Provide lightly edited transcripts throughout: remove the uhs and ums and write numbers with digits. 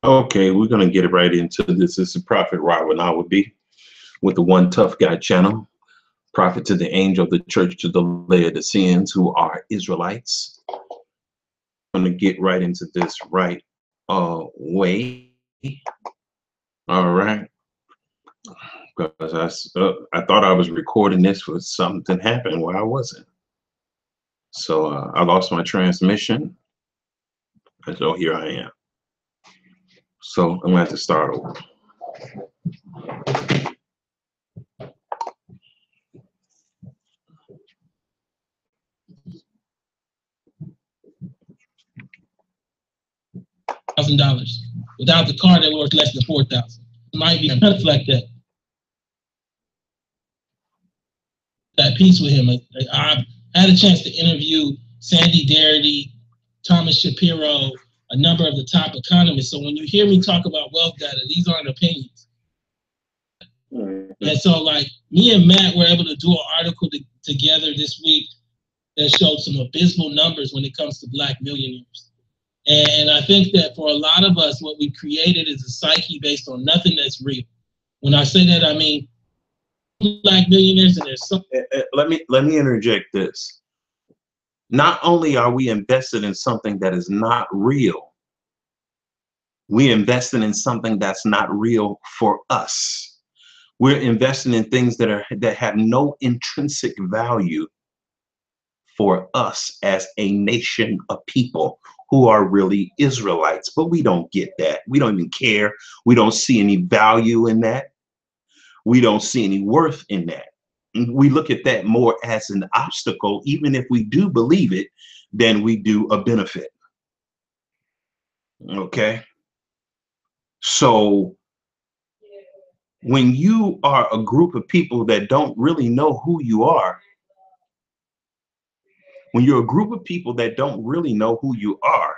Okay, we're gonna get right into this. This is Prophet Robin Awabi with the One Tough Guy channel. Prophet to the angel of the church to the Laodiceans who are Israelites. I'm gonna get right into this right away. All right, because I thought I was recording this for something happened where I wasn't. So I lost my transmission, and so here I am. So I'm gonna have to start over. $1,000 without the car that worth less than $4,000. Might be reflect that piece with him. I had a chance to interview Sandy Darity, Thomas Shapiro, a number of the top economists. So when you hear me talk about wealth data, these aren't opinions. And so like me and Matt were able to do an article together this week that showed some abysmal numbers when it comes to Black millionaires. And I think that for a lot of us, what we created is a psyche based on nothing that's real. When I say that, I mean Black millionaires, and there's something. Let me interject this. Not only are we invested in something that is not real, we invested in something that's not real for us. We're investing in things that have no intrinsic value for us as a nation of people who are really Israelites. But we don't get that. We don't even care. We don't see any value in that. We don't see any worth in that. We look at that more as an obstacle, even if we do believe it, than we do a benefit. Okay? So when you are a group of people that don't really know who you are, when you're a group of people that don't really know who you are,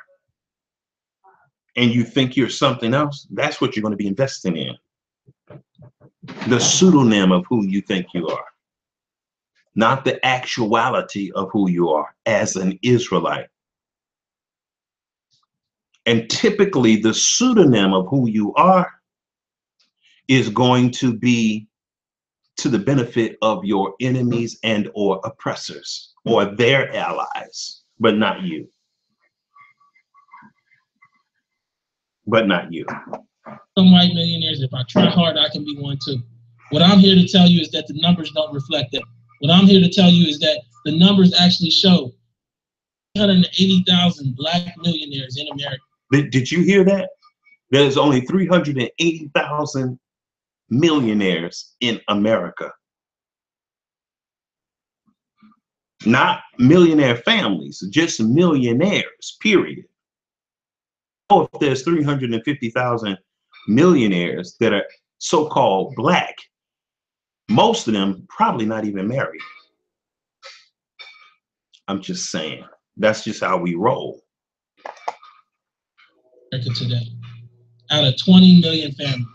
and you think you're something else, that's what you're going to be investing in. The pseudonym of who you think you are, not the actuality of who you are as an Israelite. And typically the pseudonym of who you are is going to be to the benefit of your enemies and or oppressors or their allies, but not you. But not you. Some white millionaires, if I try hard, I can be one too. What I'm here to tell you is that the numbers don't reflect that. What I'm here to tell you is that the numbers actually show 380,000 Black millionaires in America. Did you hear that? There's only 380,000 millionaires in America. Not millionaire families, just millionaires, period. Oh, if there's 350,000 millionaires that are so-called Black, most of them probably not even married. I'm just saying, that's just how we roll. Today, out of 20 million families,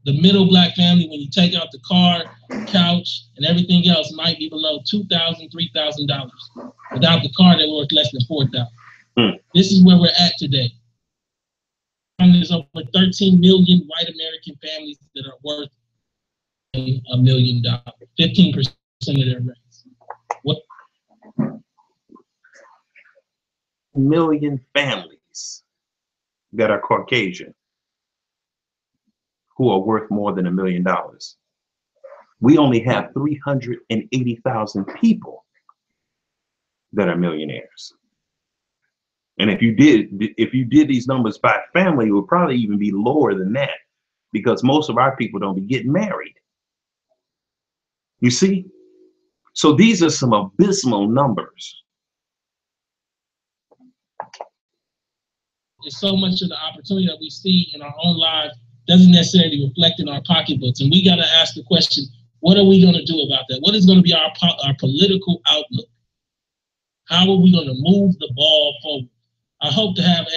the middle Black family, when you take out the car, couch, and everything else, might be below $2,000, $3,000. Without the car, they're worth less than $4,000. This is where we're at today. There's over 13 million white American families that are worth $1 million, 15% of their race. What? Million families that are Caucasian who are worth more than $1 million. We only have 380,000 people that are millionaires. And if you did these numbers by family, it would probably even be lower than that, because most of our people don't be getting married. You see? So these are some abysmal numbers. There's so much of the opportunity that we see in our own lives doesn't necessarily reflect in our pocketbooks. And we got to ask the question, what are we going to do about that? What is going to be our political outlook? How are we going to move the ball forward? I hope to have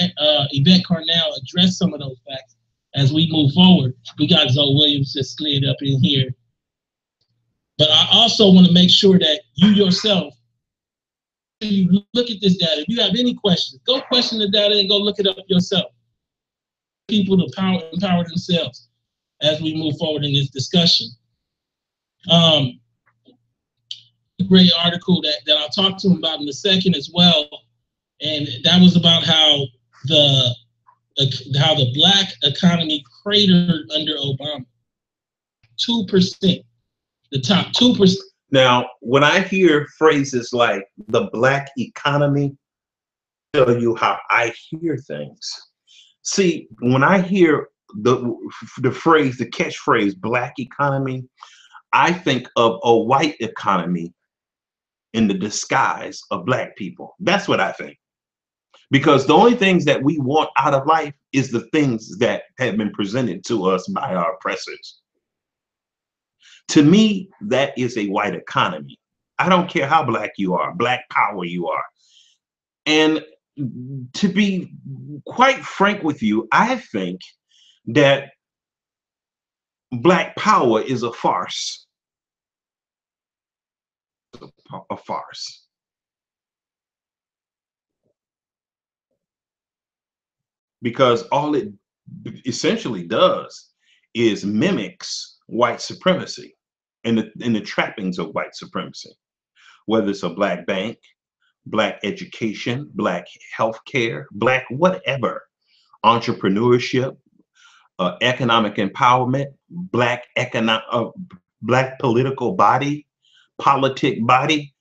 Yvette Carnell address some of those facts as we move forward. We got Zoe Williams just slid up in here. But I also want to make sure that you yourself, you look at this data. If you have any questions, go question the data and go look it up yourself. people to empower themselves as we move forward in this discussion. A great article that I'll talk to him about in a second as well, and that was about how the Black economy cratered under Obama. 2%, the top 2%. Now, when I hear phrases like the Black economy, I'll tell you how I hear things. See, when I hear the phrase, the catchphrase, Black economy, I think of a white economy in the disguise of Black people. That's what I think. Because the only things that we want out of life is the things that have been presented to us by our oppressors. To me, that is a white economy. I don't care how Black you are, Black power you are. And to be quite frank with you, I think that Black power is a farce. A farce. Because all it essentially does is mimics white supremacy and the trappings of white supremacy, whether it's a Black bank, Black education, Black healthcare, Black whatever, entrepreneurship, economic empowerment, Black political body, politic body.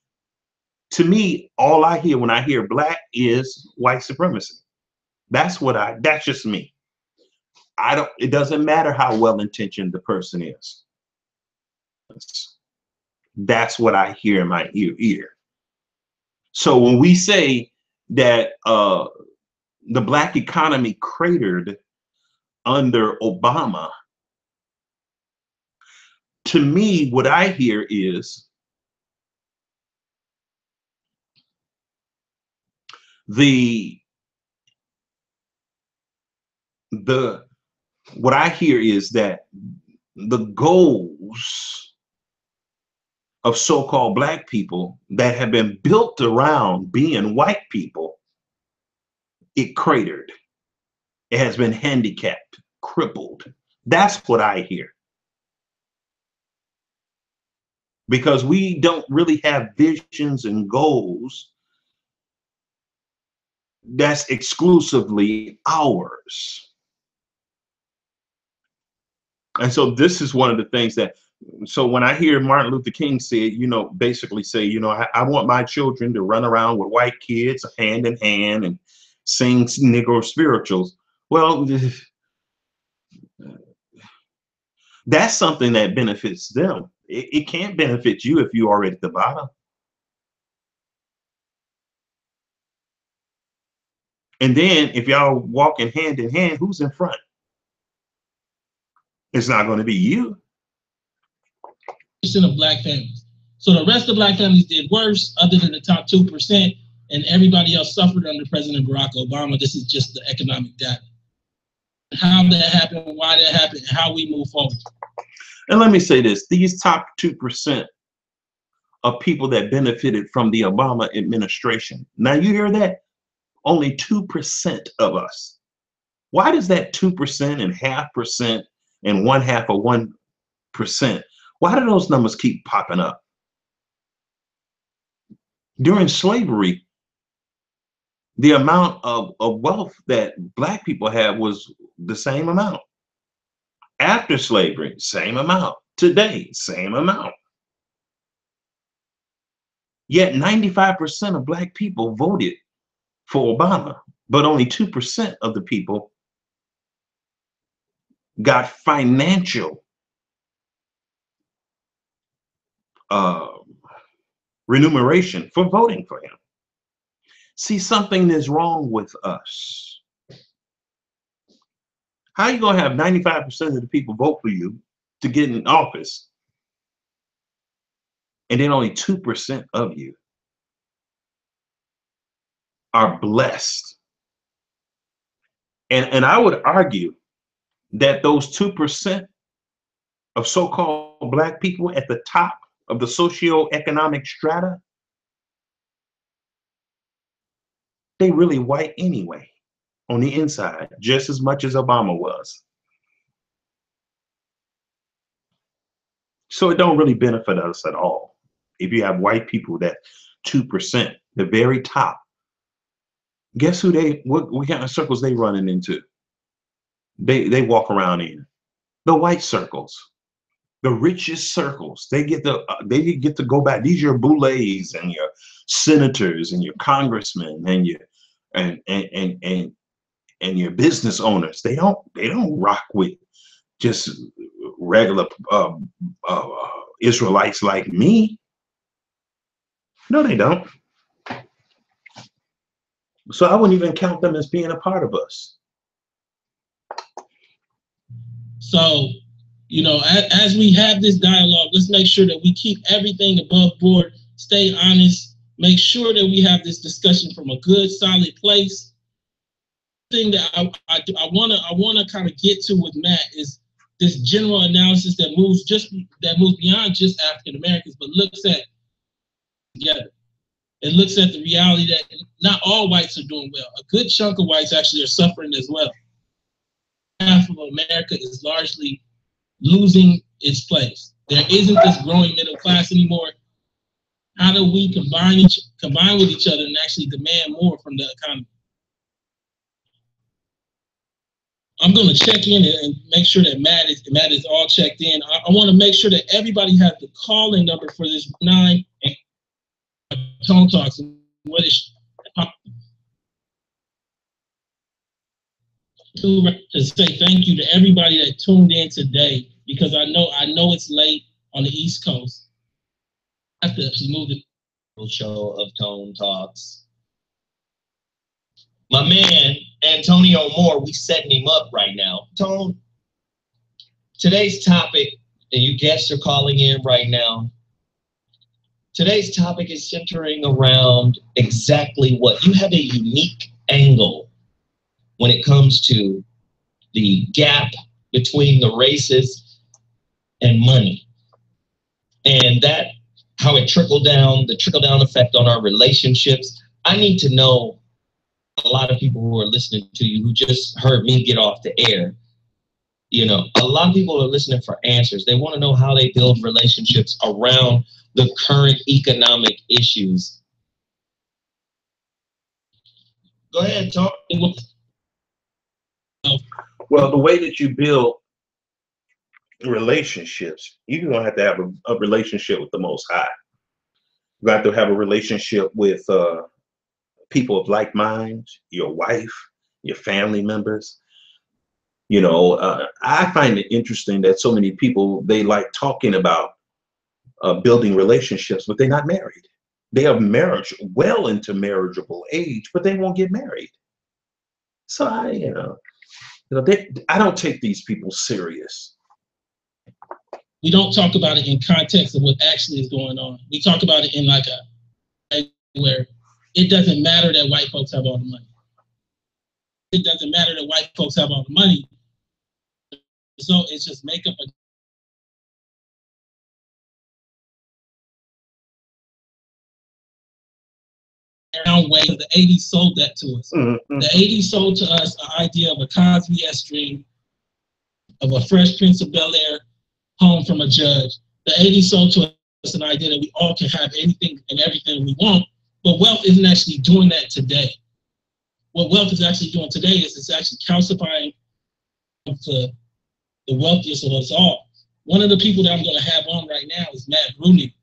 To me, all I hear when I hear Black is white supremacy. That's just me. It doesn't matter how well-intentioned the person is. That's what I hear in my ear. So when we say that the Black economy cratered under Obama, to me, what I hear is what I hear is that the goals of so-called Black people that have been built around being white people, it cratered. It has been handicapped, crippled. That's what I hear. Because we don't really have visions and goals that's exclusively ours. And so this is one of the things so when I hear Martin Luther King say, basically say, I want my children to run around with white kids hand in hand and sing Negro spirituals. Well, that's something that benefits them. It can't benefit you if you're already at the bottom. And then if y'all walking hand in hand, who's in front? It's not going to be you. Of Black families. So the rest of Black families did worse, other than the top 2%, and everybody else suffered under President Barack Obama. This is just the economic data. How that happened, why that happened, and how we move forward. And let me say this, these top 2% of people that benefited from the Obama administration. Now you hear that? Only 2% of us. Why does that 2% and 0.5% and 1/2 of 1%, why do those numbers keep popping up? During slavery, the amount of wealth that Black people had was the same amount. After slavery, same amount. Today, same amount. Yet 95% of Black people voted for Obama, but only 2% of the people got financial remuneration for voting for him. See, something is wrong with us. How are you going to have 95% of the people vote for you to get in office, and then only 2% of you are blessed? And I would argue that those 2% of so-called Black people at the top of the socioeconomic strata, they really white anyway. on the inside, just as much as Obama was. So it don't really benefit us at all. If you have white people that 2%, the very top, guess who what kind of circles they running into? They walk around in the white circles, the richest circles. They get to go back. These are your boulets and your senators and your congressmen and your and your business owners. They don't rock with just regular Israelites like me. No, they don't. So I wouldn't even count them as being a part of us. So, you know, as we have this dialogue, let's make sure that we keep everything above board, stay honest, make sure that we have this discussion from a good, solid place. The thing that I wanna kind of get to with Matt is this general analysis that moves beyond just African Americans, but looks at together. It looks at the reality that not all whites are doing well. A good chunk of whites actually are suffering as well. Half of America is largely losing its place. There isn't this growing middle class anymore. How do we combine with each other and actually demand more from the economy? I'm going to check in and make sure that Matt is all checked in. I want to make sure that everybody has the calling number for this 9 Tone Talks. What is to say thank you to everybody that tuned in today, because I know it's late on the East Coast. I have to actually move the show of Tone Talks. My man Antonio Moore, we setting him up right now. Tone, today's topic, and you guests are calling in right now. Today's topic is centering around exactly what you have, a unique angle when it comes to the gap between the races and money. And that, how it the trickle-down effect on our relationships. I need to know, a lot of people who are listening to you who just heard me get off the air, you know, a lot of people are listening for answers. They want to know how they build relationships around the current economic issues. Go ahead, talk. Well, the way that you build relationships, you're going to have a relationship with the Most High. You have to have a relationship with people of like minds, your wife, your family members. You know, I find it interesting that so many people, they like talking about building relationships, but they're not married. They have marriage well into marriageable age, but they won't get married. So I don't take these people serious. We don't talk about it in context of what actually is going on. We talk about it in like where it doesn't matter that white folks have all the money. It doesn't matter that white folks have all the money. So it's just make up a way. The 80s sold that to us. Mm-hmm. The 80s sold to us an idea of a Cosby-esque dream, of a Fresh Prince of Bel-Air home from a judge. The 80s sold to us an idea that we all can have anything and everything we want, but wealth isn't actually doing that today. What wealth is actually doing today is it's actually calcifying to the wealthiest of us all. One of the people that I'm going to have on right now is Matt Bruenig,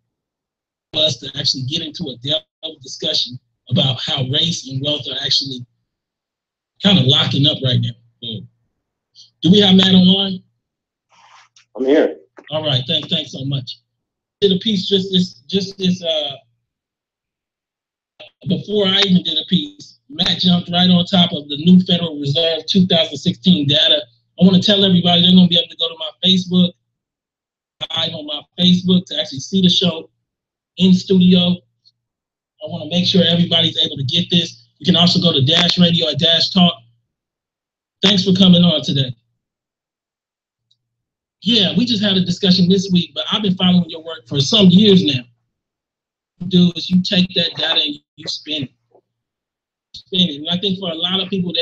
for us to actually get into a depth of discussion about how race and wealth are actually kind of locking up right now. Do we have Matt online? I'm here. All right, thanks so much. Did a piece just this before I even did a piece, Matt jumped right on top of the new Federal Reserve 2016 data. I want to tell everybody they're going to be able to go to my Facebook, live on my Facebook to actually see the show in studio. I want to make sure everybody's able to get this. You can also go to Dash Radio at Dash Talk. Thanks for coming on today. Yeah, we just had a discussion this week, but I've been following your work for some years now. What you do is you take that data and you spin it. spin it. And I think for a lot of people,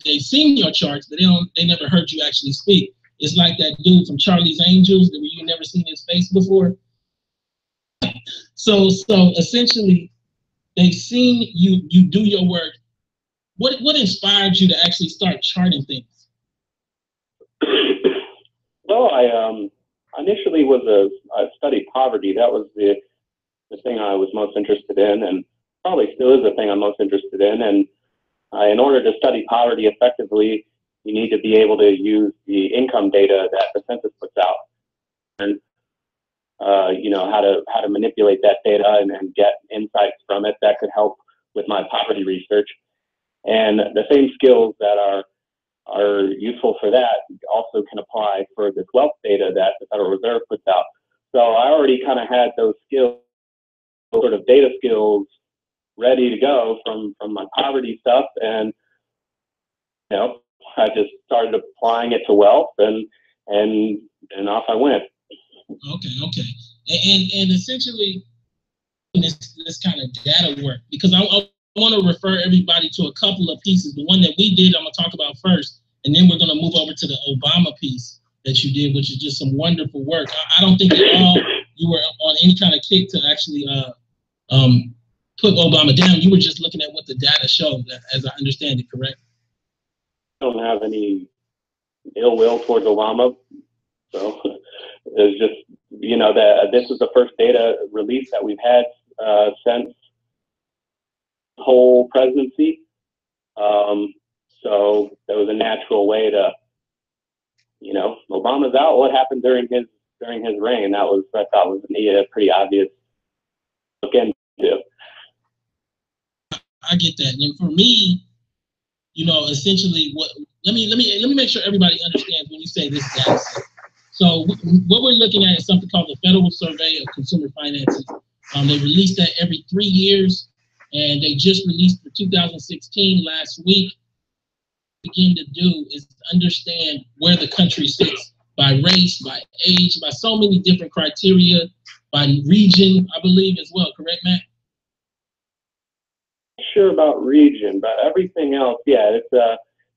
they've seen your charts, but they never heard you actually speak. It's like that dude from Charlie's Angels that you never seen his face before. So essentially, they've seen you do your work. What inspired you to actually start charting things? Well, I initially I studied poverty. That was the thing I was most interested in, and probably still is the thing I'm most interested in. And in order to study poverty effectively, you need to be able to use the income data that the census puts out, and you know, how to manipulate that data and get insights from it that could help with my poverty research. And the same skills that are useful for that also can apply for this wealth data that the Federal Reserve puts out. So I already kind of had those skills, sort of data skills, ready to go from my poverty stuff, and you know, I just started applying it to wealth, and off I went. Okay. And essentially, this kind of data work, because I want to refer everybody to a couple of pieces. The one that we did, I'm going to talk about first, and then we're going to move over to the Obama piece that you did, which is just some wonderful work. I don't think at all you were on any kind of kick to actually put Obama down. You were just looking at what the data showed, as I understand it, correct? I don't have any ill will towards Obama, so it's just, you know, that this is the first data release that we've had since the whole presidency. So there was a natural way to, you know, Obama's out. What happened during his reign? I thought was a pretty obvious look into. I get that, and for me, you know, essentially, let me make sure everybody understands when you say this data set. So what we're looking at is something called the Federal Survey of Consumer Finances. They release that every 3 years, and they just released for 2016 last week. Begin to do is understand where the country sits by race, by age, by so many different criteria, by region, I believe as well. Correct, Matt? Sure about region, but everything else, yeah, it's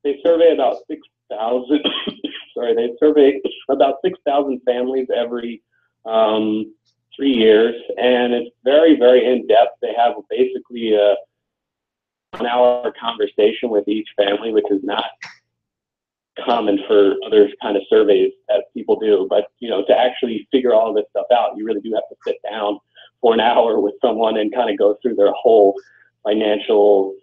they survey about 6,000. Sorry, they survey about 6,000 families every 3 years, and it's very, very in depth. They have basically a 1-hour conversation with each family, which is not common for other kind of surveys that people do. But you know, to actually figure all this stuff out, you really do have to sit down for an hour with someone and kind of go through their whole financial,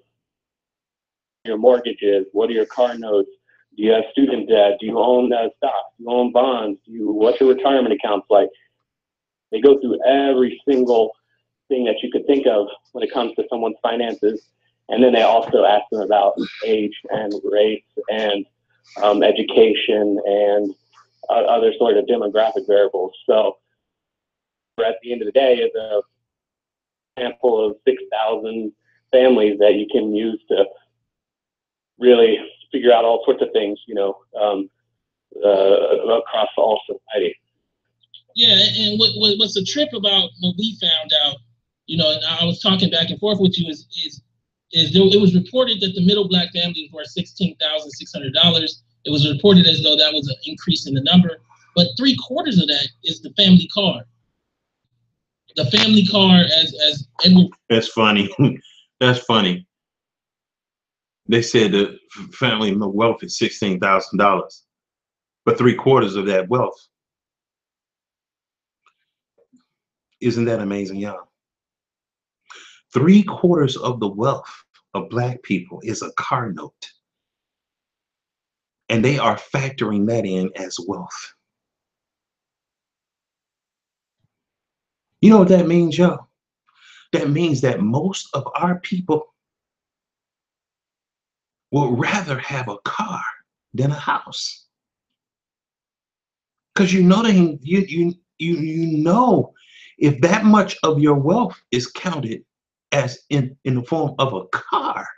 your mortgages, what are your car notes, do you have student debt, do you own stocks, do you own bonds, what's your retirement accounts like? They go through every single thing that you could think of when it comes to someone's finances, and then they also ask them about age and race and education and other sort of demographic variables. So at the end of the day, it's a sample of 6,000 families that you can use to really figure out all sorts of things, you know, across all society. Yeah, and what's a trip about what we found out, you know, and I was talking back and forth with you, is it was reported that the middle black families were $16,600. It was reported as though that was an increase in the number, but 3/4 of that is the family car. The family car, as Edward. That's funny. That's funny. They said the family wealth is $16,000, but 3/4 of that wealth. Isn't that amazing, y'all? 3/4 of the wealth of black people is a car note, and they are factoring that in as wealth. You know what that means, y'all? That means that most of our people would rather have a car than a house, because you know you know, if that much of your wealth is counted as in the form of a car,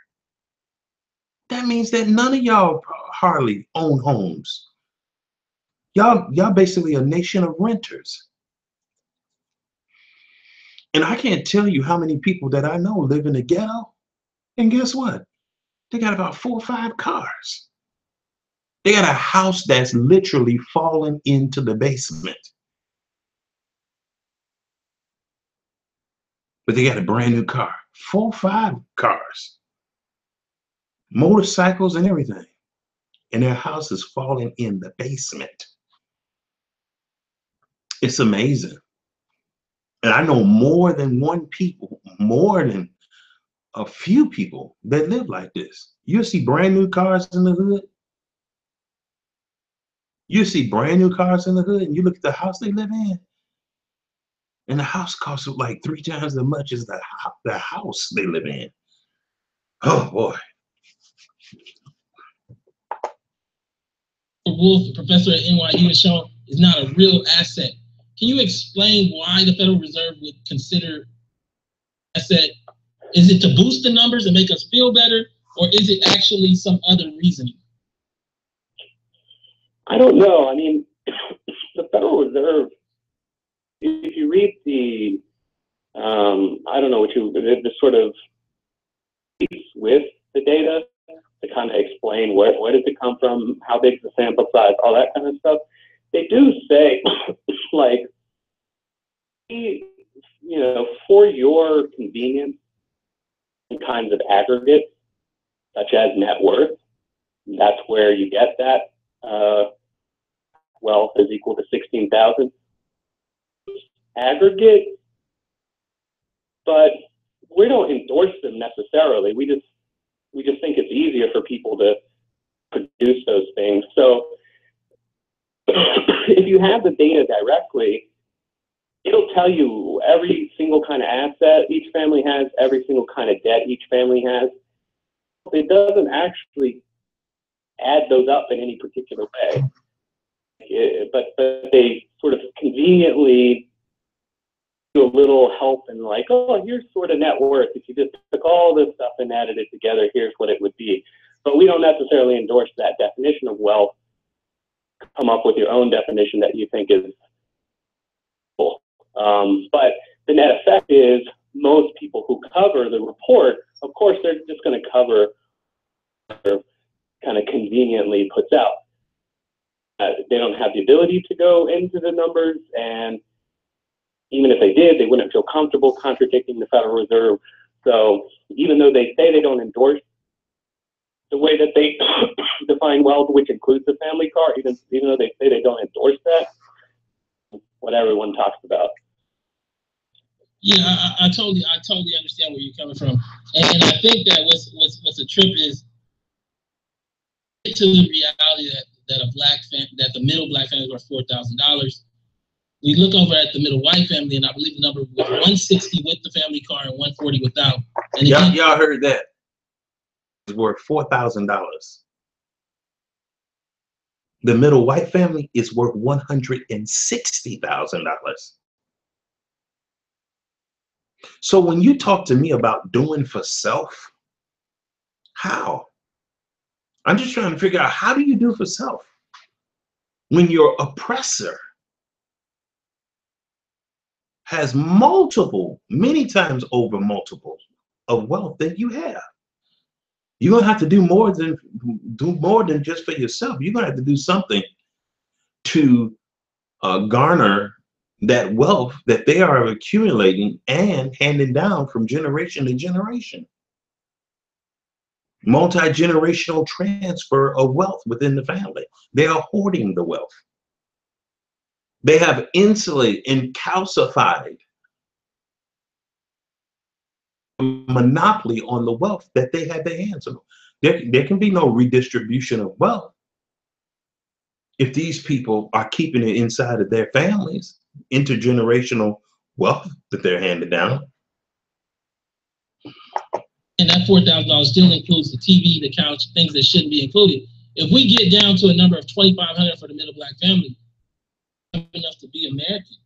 that means that none of y'all hardly own homes. Y'all basically a nation of renters. And I can't tell you how many people that I know live in the ghetto, and guess what? They got about 4 or 5 cars. They got a house that's literally fallen into the basement. But they got a brand new car. 4 or 5 cars. Motorcycles and everything. And their house is falling in the basement. It's amazing. And I know more than a few people that live like this. You'll see brand new cars in the hood. You see brand new cars in the hood, and you look at the house they live in, and the house costs like 3 times as much as the house they live in. Oh boy. Wolf, a professor at NYU, has shown is not a real asset. Can you explain why the Federal Reserve would consider asset? Is it to boost the numbers and make us feel better, or is it actually some other reasoning? I don't know. I mean, the Federal Reserve, if you read the, I don't know the sort of piece with the data to kind of explain where does it come from, how big is the sample size, all that kind of stuff, they do say, like, for your convenience, kinds of aggregates, such as net worth, that's where you get that wealth is equal to 16,000 aggregate, but we don't endorse them necessarily. We just think it's easier for people to produce those things. So if you have the data directly, it'll tell you every single kind of asset each family has, every single kind of debt each family has. It doesn't actually add those up in any particular way. But they sort of conveniently do a little help and like, oh, here's sort of net worth. If you just took all this stuff and added it together, here's what it would be. But we don't necessarily endorse that definition of wealth. Come up with your own definition that you think is cool. But the net effect is most people who cover the report, of course, they're just going to cover or kind of conveniently puts out. They don't have the ability to go into the numbers, and even if they did, they wouldn't feel comfortable contradicting the Federal Reserve. So even though they say they don't endorse the way that they define wealth, which includes the family car, even though they say they don't endorse that, what everyone talks about. Yeah, I totally understand where you're coming from, and I think that what's a trip is to the reality that the middle black family is worth $4,000. We look over at the middle white family, and I believe the number was 160 with the family car and 140 without. And y'all heard that? It's worth $4,000. The middle white family is worth $160,000. So when you talk to me about doing for self, how? I'm just trying to figure out, how do you do for self when your oppressor has many times over multiples of wealth that you have? You're gonna have to do more than just for yourself. You're gonna have to do something to garner that wealth that they are accumulating and handing down from generation to generation. Multi-generational transfer of wealth within the family. They are hoarding the wealth. They have insulated and calcified monopoly on the wealth that they have their hands on. There can be no redistribution of wealth if these people are keeping it inside of their families, intergenerational wealth that they're handing down. And that $4,000 still includes the TV, the couch, things that shouldn't be included. If we get down to a number of $2,500 for the middle black family, enough to be American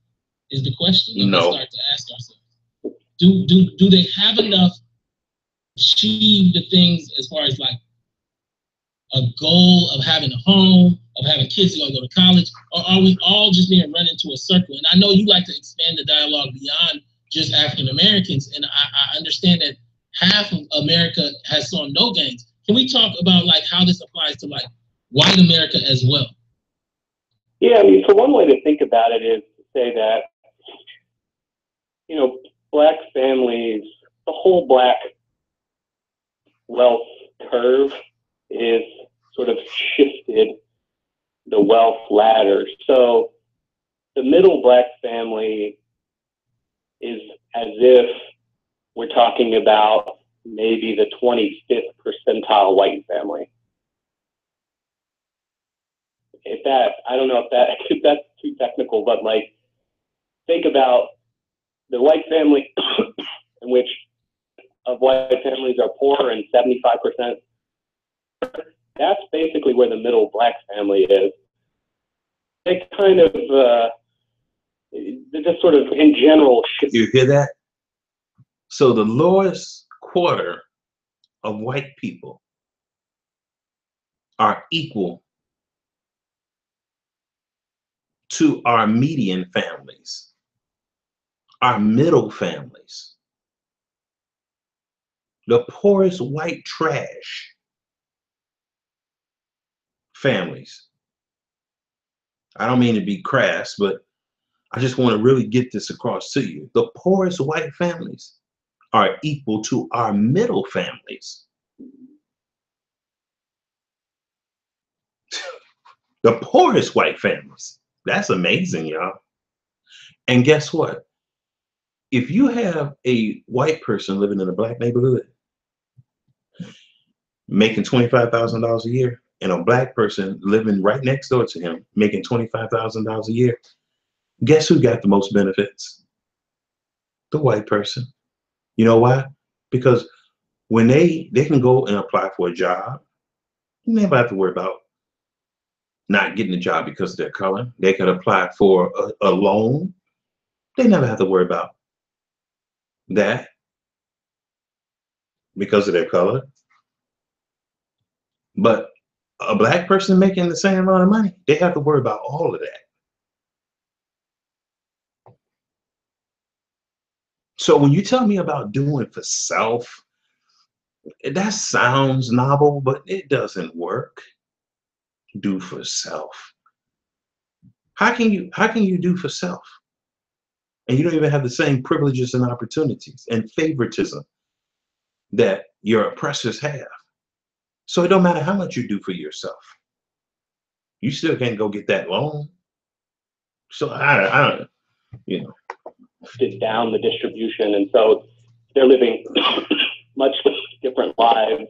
is the question that we start to ask ourselves. Do they have enough to achieve the things as far as like a goal of having a home, of having kids who are going to go to college, or are we all just being run into a circle? And I know you like to expand the dialogue beyond just African Americans, and I understand that half of America has saw no gains. Can we talk about like how this applies to like white America as well? Yeah, I mean, so one way to think about it is to say that, you know, black families, the whole black wealth curve is sort of shifted the wealth ladder. So the middle black family is as if we're talking about maybe the 25th percentile white family. If that, I don't know if that's too technical, but like, think about the white family in which of white families are poor and 75%. That's basically where the middle black family is. They kind of, they're just sort of in general. You hear that? So the lowest quarter of white people are equal to our median families, our middle families. The poorest white trash families. I don't mean to be crass, but I just want to really get this across to you. The poorest white families are equal to our middle families. The poorest white families. That's amazing, y'all. And guess what? If you have a white person living in a black neighborhood making $25,000 a year, and a black person living right next door to him making $25,000 a year, guess who got the most benefits? The white person. You know why? Because when they can go and apply for a job, they never have to worry about not getting a job because of their color. They could apply for a loan. They never have to worry about that because of their color. But a black person making the same amount of money, they have to worry about all of that. So when you tell me about doing for self, that sounds novel, but it doesn't work. Do for self. How can you do for self? And you don't even have the same privileges and opportunities and favoritism that your oppressors have. So it don't matter how much you do for yourself. You still can't go get that loan. So I don't, you know. Sit down the distribution, and so they're living much different lives.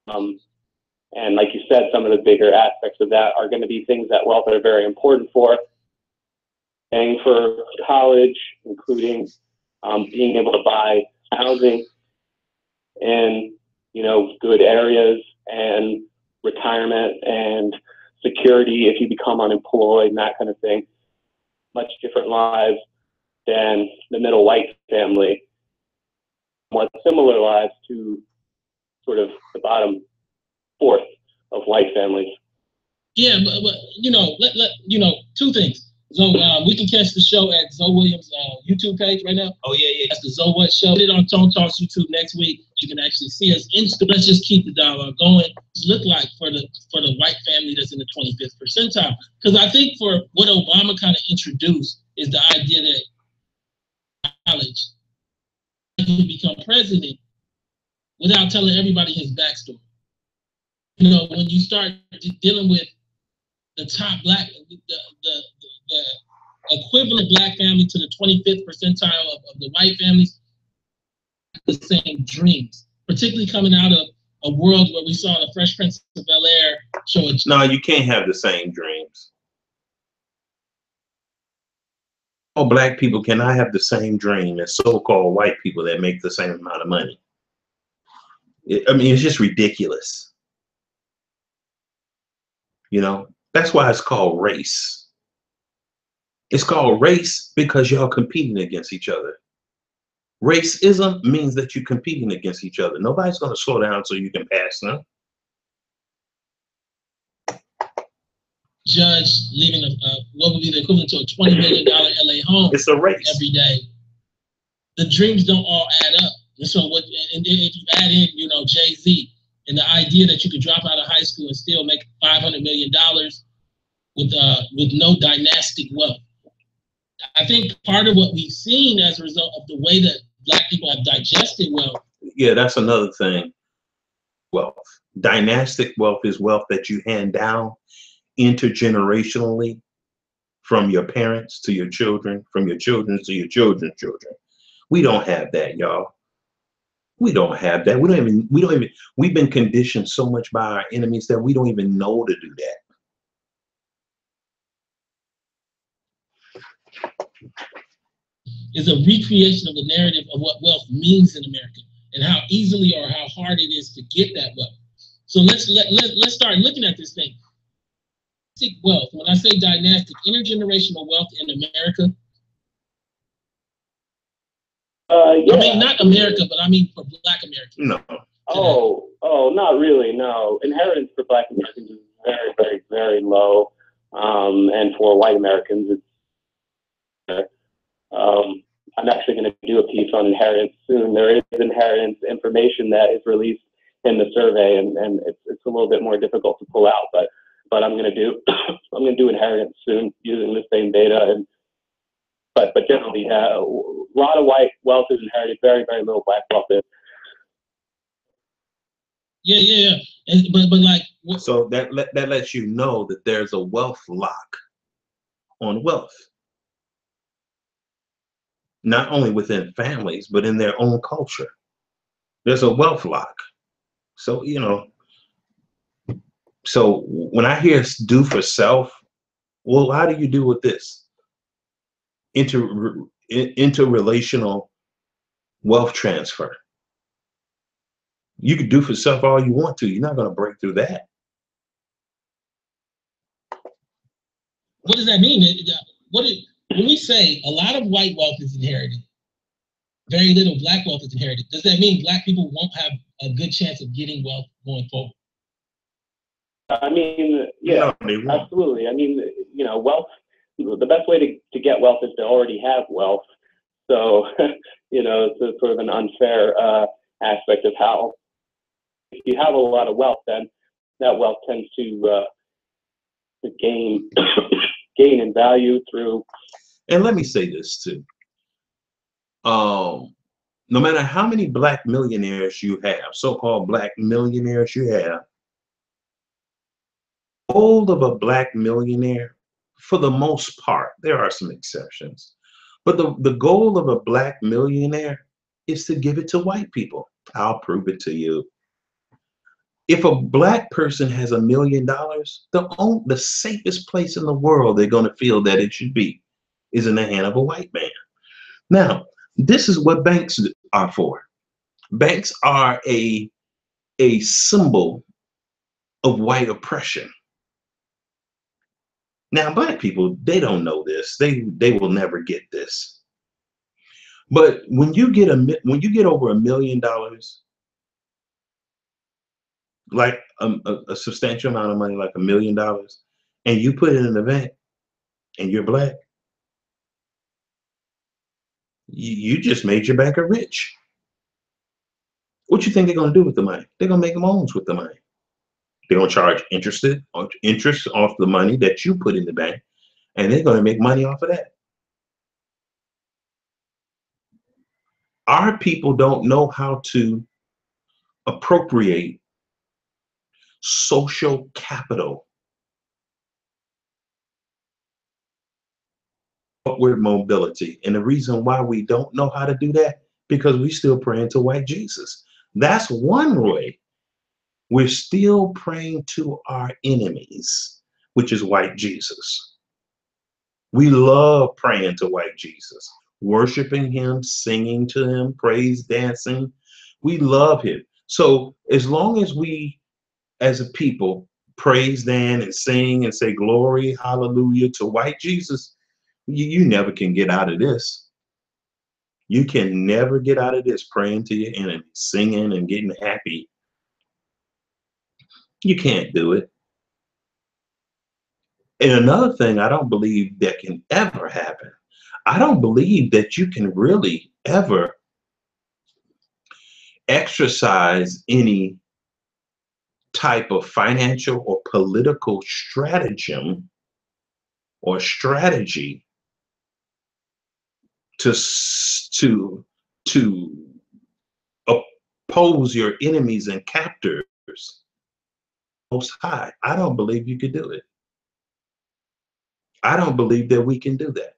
And like you said, some of the bigger aspects of that are going to be things that wealth are very important for. Paying for college, including being able to buy housing in, you know, good areas, and retirement and security if you become unemployed and that kind of thing. Much different lives than the middle white family. More similar lives to sort of the bottom fourth of white families. Yeah, but you know, you know, two things. So we can catch the show at Zoe Williams' YouTube page right now. Oh yeah. That's the Zoe What Show. Put it on ToneTalks YouTube next week. You can actually see us. Let's just keep the dialogue going. Look like for the white family that's in the 25th percentile. Because I think for what Obama kind of introduced is the idea that college can become president without telling everybody his backstory. You know, when you start dealing with the top black, the equivalent black family to the 25th percentile of the white families, the same dreams, particularly coming out of a world where we saw the Fresh Prince of Bel-Air show. No, you can't have the same dreams. Oh, black people cannot have the same dream as so-called white people that make the same amount of money. I mean, it's just ridiculous. You know, that's why it's called race. It's called race because y'all competing against each other. Racism means that you're competing against each other. Nobody's going to slow down so you can pass them. Judge leaving what would be the equivalent to a $20 million LA home. It's a race every day. The dreams don't all add up. And so what? And if you add in, you know, Jay-Z And the idea that you could drop out of high school and still make $500 million with no dynastic wealth. I think part of what we've seen as a result of the way that Black people have digested wealth. Yeah, that's another thing. Wealth. Dynastic wealth is wealth that you hand down intergenerationally from your parents to your children, from your children to your children's children. We don't have that, y'all. We don't have that. We've been conditioned so much by our enemies that we don't even know to do that. Is a recreation of the narrative of what wealth means in America and how easily or how hard it is to get that wealth. So let's start looking at this thing. Wealth. When I say dynastic, intergenerational wealth in America. Yeah. I mean, not America, but I mean for Black Americans. No. Oh, not really. No, inheritance for Black Americans is very, very, very low, and for white Americans, it's. I'm actually going to do a piece on inheritance soon. There is inheritance information that is released in the survey, and it's a little bit more difficult to pull out, but I'm going to do I'm going to do inheritance soon using the same data. But generally, a lot of white wealth is inherited, very, very little Black wealth is. Yeah. But like. So that lets you know that there's a wealth lock on wealth. Not only within families, but in their own culture. There's a wealth lock. So, so when I hear do for self, well, how do you do with this? Interrelational wealth transfer. You can do for self all you want to. You're not going to break through that. What does that mean? When we say a lot of white wealth is inherited, very little Black wealth is inherited, does that mean Black people won't have a good chance of getting wealth going forward? I mean, yeah, absolutely. I mean, wealth, the best way to get wealth is to already have wealth. So, it's sort of an unfair aspect of how, if you have a lot of wealth, then that wealth tends to gain in value through. And let me say this too. No matter how many Black millionaires you have, so-called Black millionaires you have, the goal of a Black millionaire, for the most part, there are some exceptions, but the goal of a Black millionaire is to give it to white people. I'll prove it to you. If a Black person has $1 million, the safest place in the world they're going to feel that it should be is in the hand of a white man. Now, this is what banks are for. Banks are a symbol of white oppression. Now, Black people, they don't know this. They will never get this. But when you get over $1 million, like a substantial amount of money, like $1 million, and you put it in the bank, and you're Black, you just made your banker rich. What you think they're going to do with the money? They're going to make loans with the money. They're going to charge interest off the money that you put in the bank, and they're going to make money off of that. Our people don't know how to appropriate social capital, upward mobility. And the reason why we don't know how to do that, because we still praying to white Jesus. That's one way. We're still praying to our enemies, which is white Jesus. We love praying to white Jesus, worshiping him, singing to him, praise dancing. We love him. So as long as we, as a people, praise Dan and sing and say glory, hallelujah to white Jesus, you never can get out of this. You can never get out of this praying to your enemy, singing and getting happy. You can't do it. And another thing I don't believe that can ever happen, I don't believe that you can really ever exercise any type of financial or political stratagem or strategy to oppose your enemies and captors Most High. I don't believe you could do it. I don't believe that we can do that.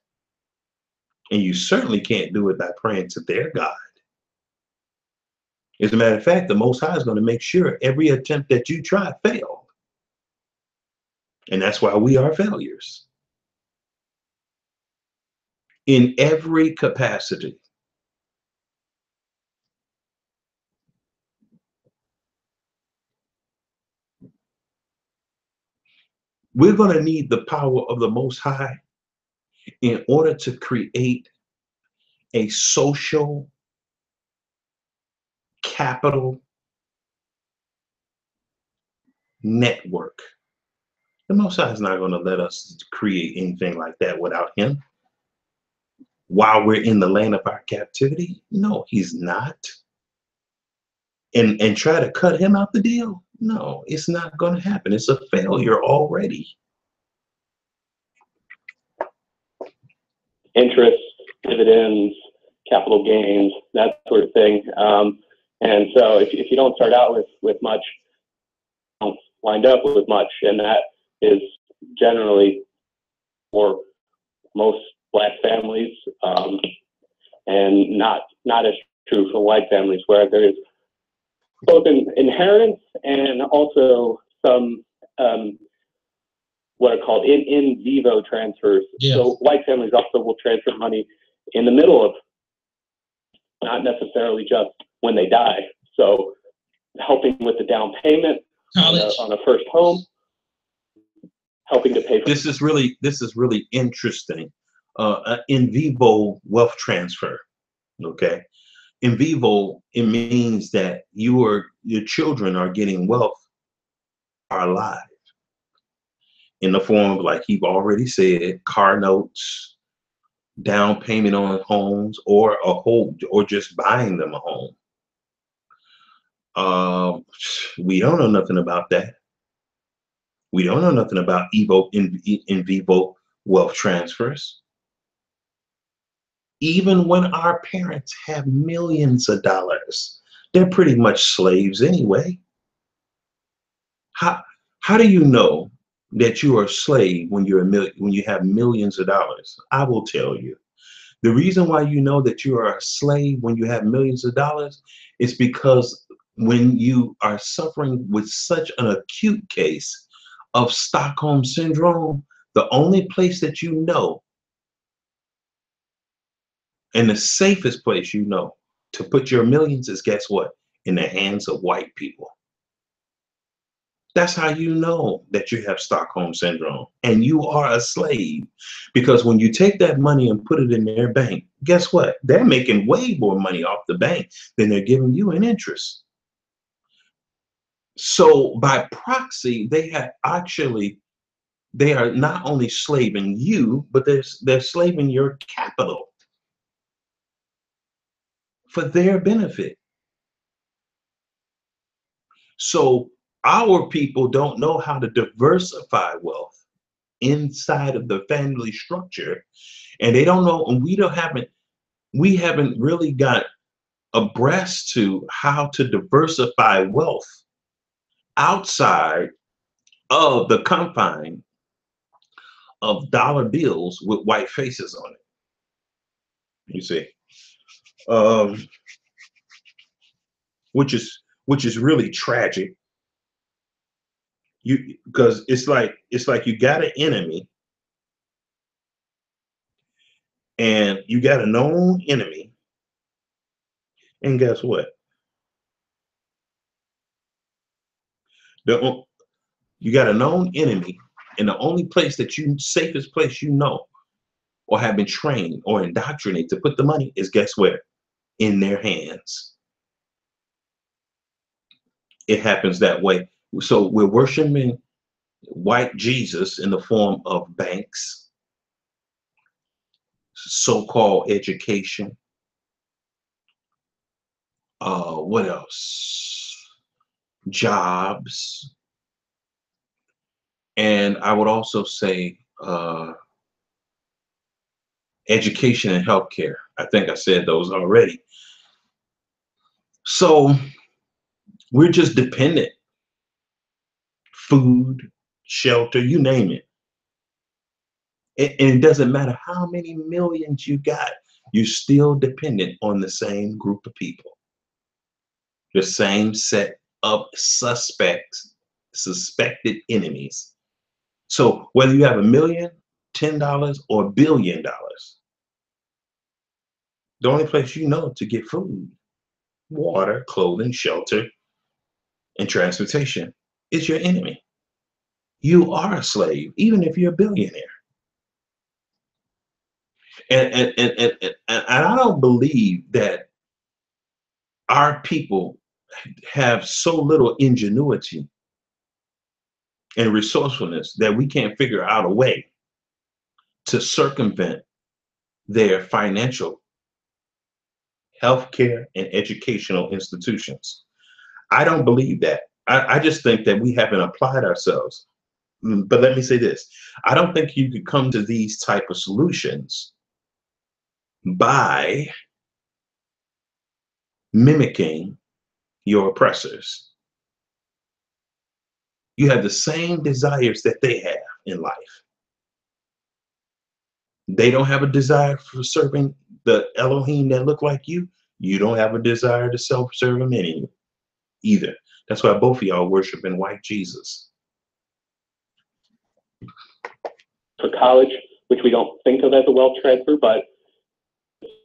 And you certainly can't do it by praying to their God. As a matter of fact, the Most High is going to make sure every attempt that you try failed. And that's why we are failures. In every capacity. We're going to need the power of the Most High in order to create a social capital network. The Most High is not going to let us create anything like that without him. While we're in the land of our captivity? No, he's not. And try to cut him out the deal? No, it's not going to happen. It's a failure already. Interest, dividends, capital gains, that sort of thing. And so if you don't start out with much, you don't wind up with much. And that is generally for most Black families, and not as true for white families, where there is both an inheritance and also some what are called in vivo transfers. Yes. So white families also will transfer money in the middle of, not necessarily just when they die. So helping with the down payment on a first home, helping to pay for. This is really interesting. In vivo wealth transfer. Okay. In vivo, it means that your children are getting wealth are alive in the form of, like you've already said, car notes, down payment on homes, or a home, or just buying them a home. We don't know nothing about that. We don't know nothing about in vivo wealth transfers. Even when our parents have millions of dollars, they're pretty much slaves anyway. How do you know that you are a slave when when you have millions of dollars? I will tell you. The reason why you know that you are a slave when you have millions of dollars is because when you are suffering with such an acute case of Stockholm syndrome, the only place that you know, and the safest place you know to put your millions is, guess what? In the hands of white people. That's how you know that you have Stockholm syndrome and you are a slave. Because when you take that money and put it in their bank, guess what? They're making way more money off the bank than they're giving you in interest. So by proxy, they are not only slaving you, but they're slaving your capital for their benefit. So our people don't know how to diversify wealth inside of the family structure, and they don't know, and we haven't really got abreast to how to diversify wealth outside of the confine of dollar bills with white faces on it. You see, which is really tragic. Because it's like you got an enemy, and you got a known enemy, and guess what? You got a known enemy, and the only place that safest place you know, or have been trained or indoctrinated to put the money is, guess where? In their hands. It happens that way. So we're worshiping white Jesus in the form of banks, so-called education. What else? jobs, and I would also say education and healthcare. I think I said those already. So we're just dependent. Food, shelter, you name it. And it doesn't matter how many millions you got, you're still dependent on the same group of people, the same set of suspected enemies. So whether you have $1 million, $10, or $1 billion, the only place you know to get food, water, clothing, shelter, and transportation is your enemy. You are a slave, even if you're a billionaire. And I don't believe that our people have so little ingenuity and resourcefulness that we can't figure out a way to circumvent their financial, healthcare, and educational institutions. I don't believe that. I just think that we haven't applied ourselves. But let me say this. I don't think you could come to these type of solutions by mimicking your oppressors. You have the same desires that they have in life. They don't have a desire for serving the Elohim that look like you. You don't have a desire to self-serve them either. That's why both of y'all worship in white Jesus. For college, which we don't think of as a wealth transfer, but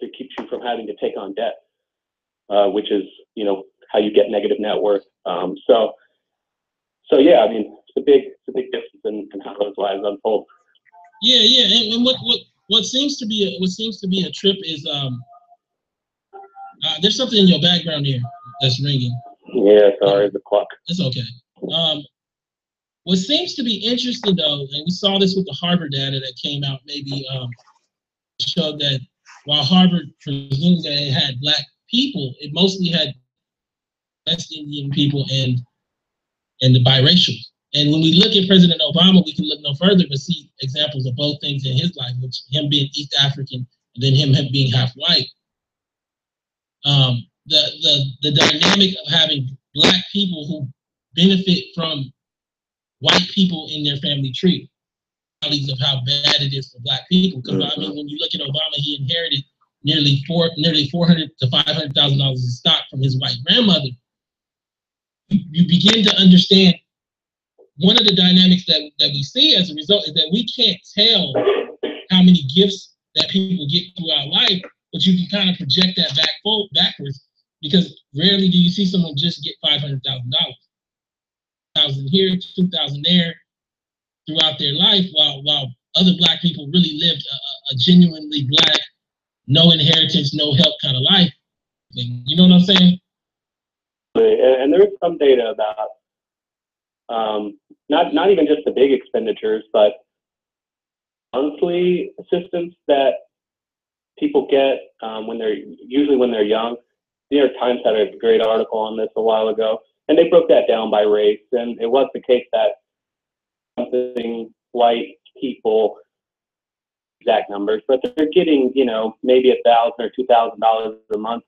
it keeps you from having to take on debt, which is, how you get negative net worth. So yeah, I mean, it's a big difference in how those lives unfold. Yeah, and what seems to be a trip is there's something in your background here that's ringing. Yeah, sorry, the clock. It's okay. What seems to be interesting though, and we saw this with the Harvard data that came out, maybe showed that while Harvard presumed that it had Black people, it mostly had West Indian people and the biracial. And when we look at President Obama, we can look no further but see examples of both things in his life, which him being East African and then him being half white. The dynamic of having Black people who benefit from white people in their family tree, of how bad it is for Black people. Because I mean, when you look at Obama, he inherited nearly $400,000 to $500,000 in stock from his white grandmother. You begin to understand one of the dynamics that we see as a result is that we can't tell how many gifts that people get throughout life, but you can kind of project that backwards, because rarely do you see someone just get $500,000. $1,000 here, $2,000 there throughout their life, while other Black people really lived a genuinely Black, no inheritance, no help kind of life. You know what I'm saying? And there is some data about not even just the big expenditures, but monthly assistance that people get when they're young. The New York Times had a great article on this a while ago, and they broke that down by race. And it was the case that something white people, exact numbers, but they're getting maybe $1,000 or $2,000 a month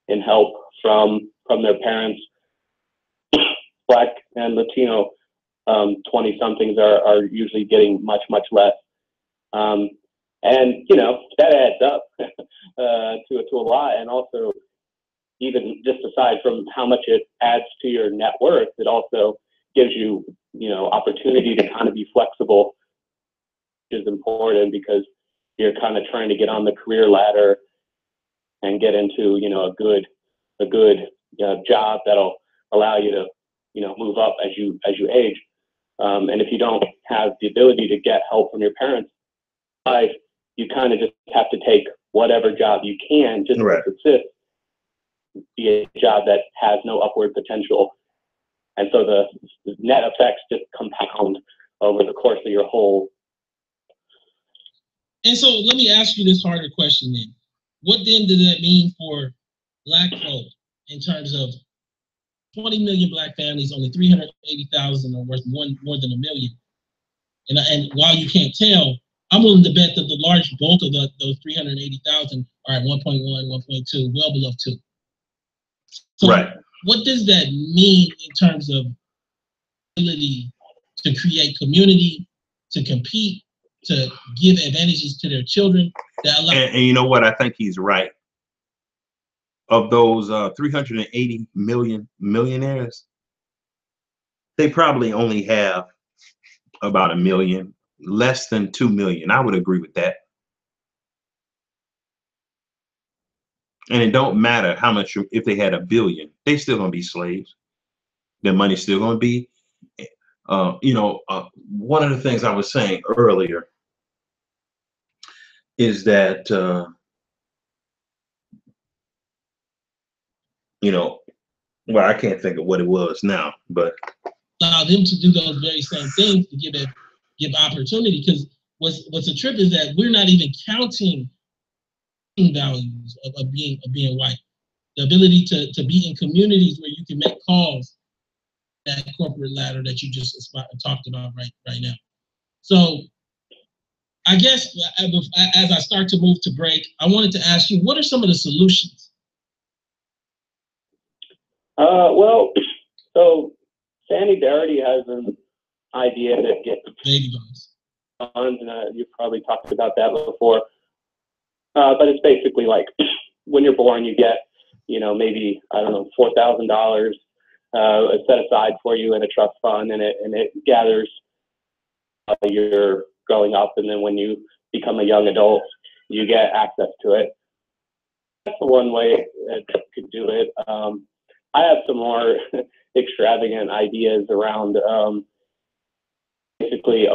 in help from their parents. Black and Latino 20-somethings are usually getting much less, and that adds up to a lot. And also, even just aside from how much it adds to your net worth, it also gives you opportunity to kind of be flexible, which is important because you're kind of trying to get on the career ladder and get into a good job that'll allow you to move up as you age. And if you don't have the ability to get help from your parents' life, you kind of just have to take whatever job you can just to subsist, be a job that has no upward potential. And so the net effects just compound over the course of your whole. And so let me ask you this harder question then. What then does that mean for Black folk in terms of 20 million black families, only 380,000 are worth more than $1 million. And while you can't tell, I'm willing to bet that the large bulk of those 380,000 are at 1.1, 1.2, well below 2. So right. What does that mean in terms of ability to create community, to compete, to give advantages to their children? And you know what? I think he's right. Of those 380 million millionaires, they probably only have about 1 million, less than 2 million. I would agree with that. And it don't matter how much, if they had 1 billion, they still gonna be slaves. Their money's still gonna be, one of the things I was saying earlier is that, well, I can't think of what it was now, but allow them to do those very same things to give opportunity. Because what's a trip is that we're not even counting values of being white. The ability to be in communities where you can make calls, that corporate ladder that you just talked about right now. So I guess as I start to move to break, I wanted to ask you, what are some of the solutions? Well, so Sandy Darity has an idea to get baby bonds. And you've probably talked about that before. But it's basically like when you're born, you get, maybe, I don't know, $4,000 set aside for you in a trust fund, and it gathers you're growing up, and then when you become a young adult, you get access to it. That's the one way that could do it. I have some more extravagant ideas around basically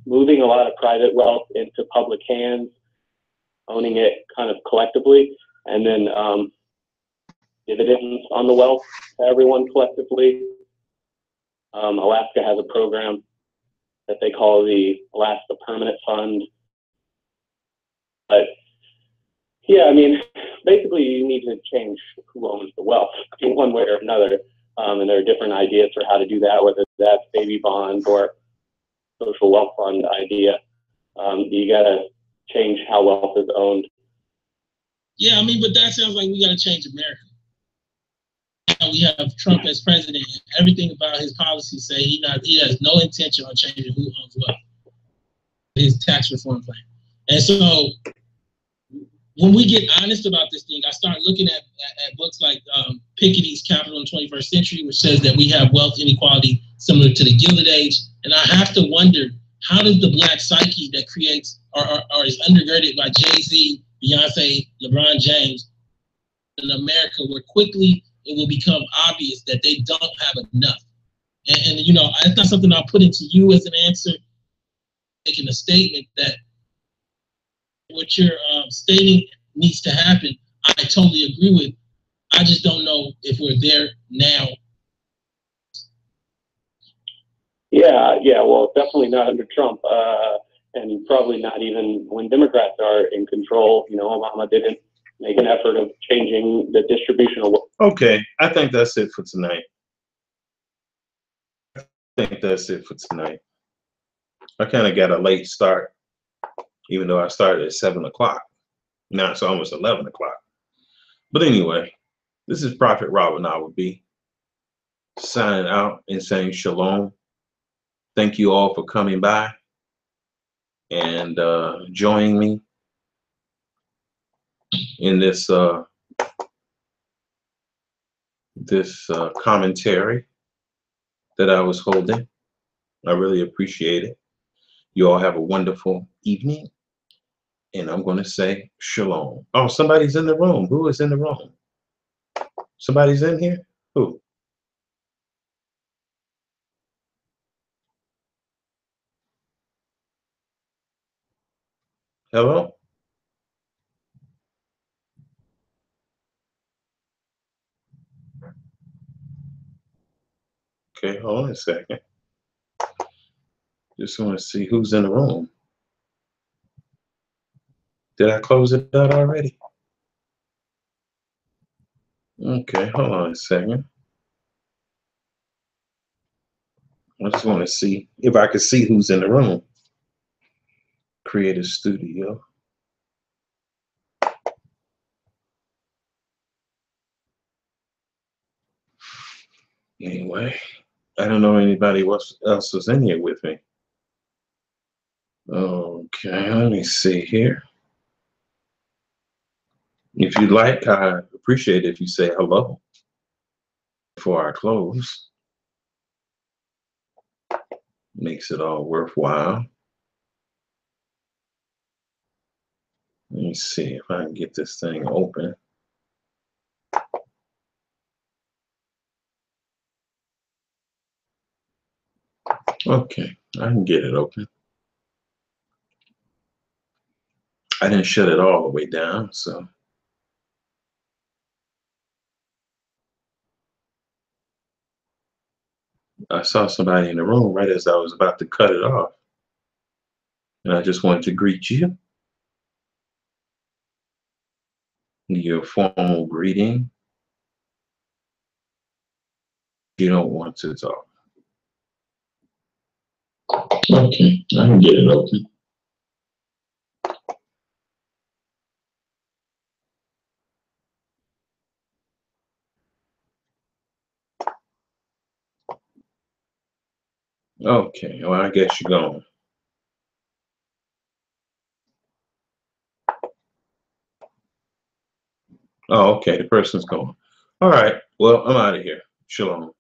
moving a lot of private wealth into public hands, owning it kind of collectively, and then dividends on the wealth to everyone collectively. Alaska has a program that they call the Alaska Permanent Fund. But yeah, I mean, basically you need to change who owns the wealth in one way or another. And there are different ideas for how to do that, whether that's baby bonds or social wealth fund idea. You gotta change how wealth is owned. Yeah, I mean, but that sounds like we gotta change America. Now we have Trump as president, and everything about his policies say he has no intention on changing who owns wealth. His tax reform plan. And so when we get honest about this thing, I start looking at books like Piketty's Capital in the 21st Century, which says that we have wealth inequality similar to the Gilded Age. And I have to wonder, how does the black psyche that creates or is undergirded by Jay-Z, Beyonce, LeBron James in America, where quickly it will become obvious that they don't have enough? And it's not something I'll put into you as an answer, making a statement that what you're stating needs to happen, I totally agree with. I just don't know if we're there now. Yeah, well, definitely not under Trump, and probably not even when Democrats are in control. Obama didn't make an effort of changing the distribution of wealth. Okay, I think that's it for tonight. I kind of got a late start, even though I started at 7 o'clock. Now it's almost 11 o'clock. But anyway, this is Prophet Robin Awobi signing out and saying shalom. Thank you all for coming by and joining me in this commentary that I was holding. I really appreciate it. You all have a wonderful evening. And I'm going to say shalom. Oh, somebody's in the room. Who is in the room? Somebody's in here? Who? Hello? Okay, hold on a second. Just want to see who's in the room. Did I close it out already? Okay, hold on a second. I just want to see if I can see who's in the room. Creative Studio. Anyway, I don't know anybody else was in here with me. Okay, let me see here. If you'd like, I appreciate it if you say hello before I close. Makes it all worthwhile. Let me see if I can get this thing open. Okay, I can get it open. I didn't shut it all the way down, so. I saw somebody in the room right as I was about to cut it off. And I just wanted to greet you. Your formal greeting. You don't want to talk. Okay, I can get it open. Okay, well, I guess you're gone. Oh, okay, the person's gone. All right, well, I'm out of here. Shalom.